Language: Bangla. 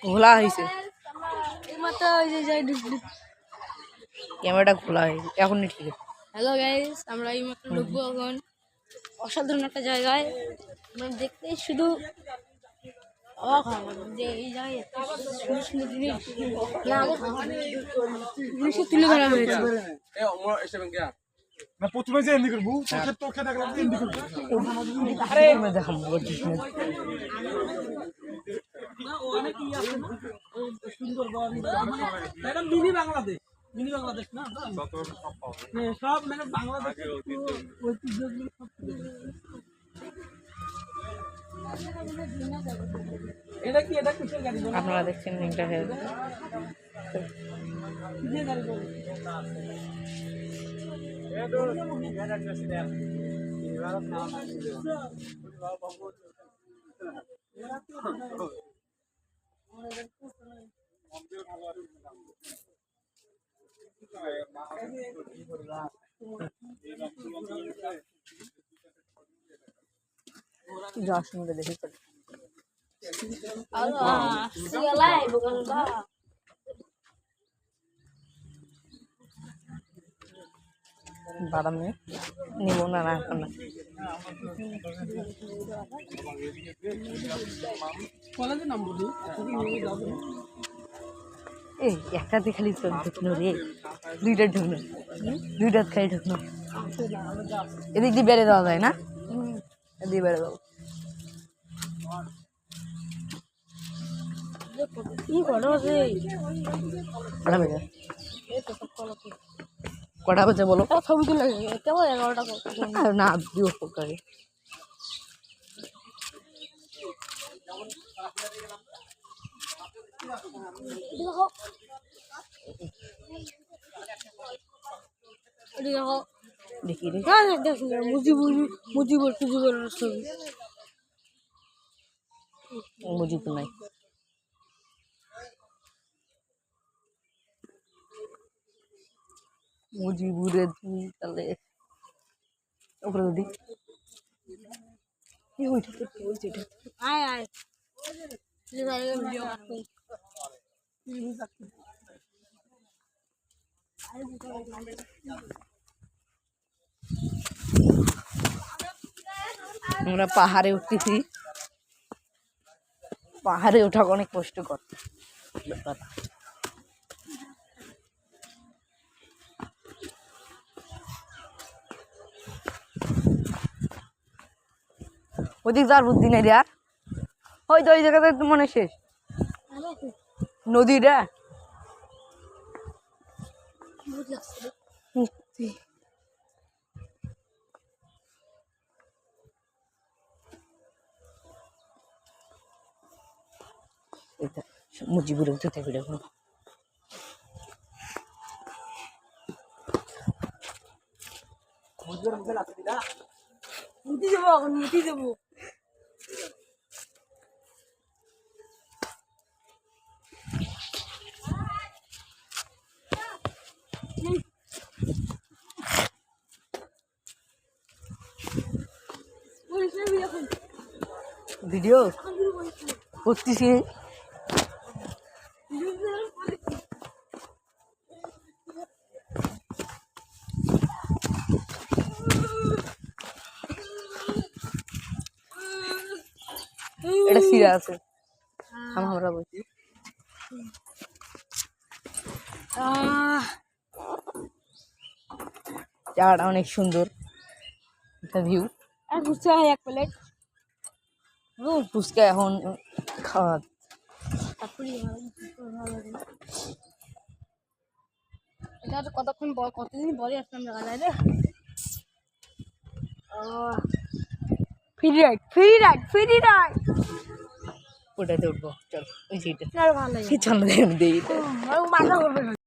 খোলা হয়েছে, ক্যামেরাটা খোলা হয়েছে এখন। ঠিক আছে, হ্যালো গাইস, আমরা এই মাত্র ঢুকবো এখন অসাধারণ একটা জায়গায়। মানে দেখতে শুধু অবাক হয় যে এই জায়গায় এত সুন্দর সুন্দর জিনিস তুলে ধরা হয়েছে। প্রথমে যে এন্ডি করবো তোকে দেখলাম এন্ডি করবো। আরে দেখাবো madam mini Bangladesh, mini Bangladesh না সব মানে বাংলাদেশ ঐতিহ্যগুলো সব। এটা কি, এটা কিসের গাড়ি? আপনারা দেখছেন লিঙ্কটা হয়ে যাওয়ার সঙ্গে দেখি বাদাম নিব না না এখন না। এই একটাতে খালি ঢুকনো রে, দুইটা ঢুকনো, দুইটা খালি ঢুকনো। এদিক দিয়ে বেড়ে দেওয়া যায় না, এদিকে বেড়ে দেবো। কটা বাজে বলো? ছবি তুলে কেমন 11টা না দিও পকারে। দেখি মুজিবুর ছবি মুজিব নাই। মুজিবুরের তাহলে ওপরে দিই। আয় আয় আমরা পাহাড়ে উঠতেছি, পাহাড়ে ওঠা অনেক কষ্টকর। ওদিক যাওয়ার বুদ্ধি নেই রে আর। ওই তো ওই জায়গাতে মনে শেষ নদীটা। মুজিবুরে উঠে থাকবে এখন। মুতি দেবো এখন, মুতি দেবো। ভিডিও করতেছি। এটা সিরা আছে আমরা বলছি। জায়গাটা অনেক সুন্দর একটা ভিউ। আর ফুচকা হয় 1 প্লেট। ফুচকা এখন খাওয়া এটা কতক্ষণ কতদিন পরে আসলাম জায়গায় রে। Free ride free ride free ride ওটাতে উঠবো চল ওই সিটে আর ভালো লাগে চল দেখুন দিই মাথা ঘুরবে